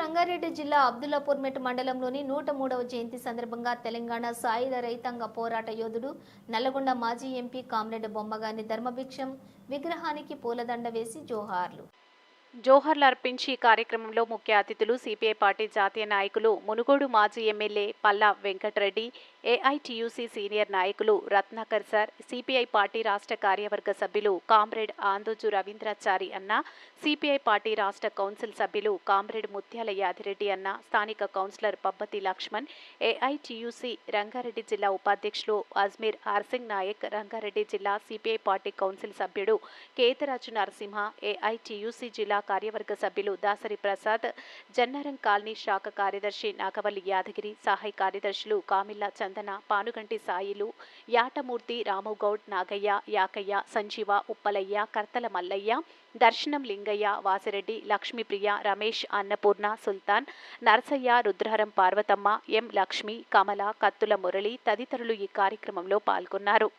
రంగారెడ్డి జిల్లా అబ్దుల్లాపూర్మెట్ మండలంలోని 103వ జయంతి సందర్భంగా తెలంగాణ సాయుధ రైతాంగ పోరాట యోధుడు నల్లగొండ మాజీ ఎంపీ కామ్రేడ్ బొమ్మగాని ధర్మభిక్షం విగ్రహానికి పూలదండ వేసి జోహార్లు అర్పించి కార్యక్రమంలో ముఖ్య అతిథులు సిపిఐ పార్టీ జాతీయ నాయకులు మునుగోడు మాజీ MLA Palla Venkatareddy, AITUC senior నాయకులు రత్నాకర్ సార్, సిపిఐ పార్టీ రాష్ట్ర కార్యవర్గ సభ్యులు కామ్రేడ్ ఆందోజు రవీంద్రాచారి అన్న, సిపిఐ పార్టీ రాష్ట్ర కౌన్సిల్ సభ్యులు కామ్రేడ్ ముత్యాల యాదిరెడ్డి అన్న, స్థానిక కౌన్సిలర్ పబ్బతి లక్ష్మణ్, ఏఐటియుసి రంగారెడ్డి జిల్లా ఉపాధ్యక్షులు అజ్మీర్ ఆర్సింగ్ నాయక్, రంగారెడ్డి జిల్లా సిపిఐ పార్టీ కౌన్సిల్ సభ్యుడు కేతరాజు నరసింహ, ఏఐటియుసి జిల్లా కార్యవర్గ సభ్యులు దాసరి ప్రసాద్, జన్నారం కాలనీ శాఖ కార్యదర్శి నాగవల్లి యాదగిరి, సహాయ కార్యదర్శులు కామిల్లా చందన, పానుగంటి సాయిలు, యాటమూర్తి, రాముగౌడ్, నాగయ్య, యాకయ్య, సంజీవ, ఉప్పలయ్య, కర్తల మల్లయ్య, దర్శనం లింగయ్య, వాసిరెడ్డి, లక్ష్మీప్రియ, రమేష్, అన్నపూర్ణ, సుల్తాన్, నరసయ్య, రుద్రహరం పార్వతమ్మ, ఎం లక్ష్మి, కమల, కత్తుల మురళి తదితరులు ఈ కార్యక్రమంలో పాల్గొన్నారు.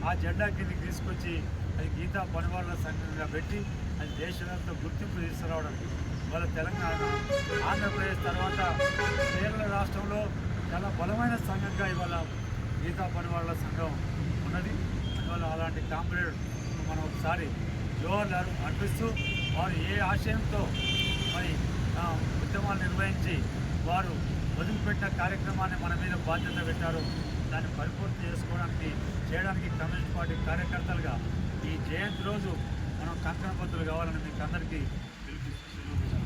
ఆ జెండా కిందకి తీసుకొచ్చి అది గీతా పనివాళ్ళ సంఘంగా పెట్టి అది దేశంతో గుర్తింపు తీసుకురావడానికి వాళ్ళ తెలంగాణ, ఆంధ్రప్రదేశ్ తర్వాత కేరళ రాష్ట్రంలో చాలా బలమైన సంఘంగా ఇవాళ గీతా పనివాళ్ళ సంఘం ఉన్నది. అందువల్ల అలాంటి కాంపిటేట్ మనం ఒకసారి జోహార్లు అర్పిస్తూ వారు ఏ ఆశయంతో మరి ఉద్యమాలు నిర్వహించి వారు వదిలిపెట్టిన కార్యక్రమాన్ని మన మీద బాధ్యత పెట్టారు, దాన్ని పరిపూర్తి చేయడానికి కమ్యూనిస్ట్ పార్టీ కార్యకర్తలుగా ఈ జయంతి రోజు మనం కంకణబద్దులు కావాలని మీకు అందరికీ పిలుపునిస్తున్నాం.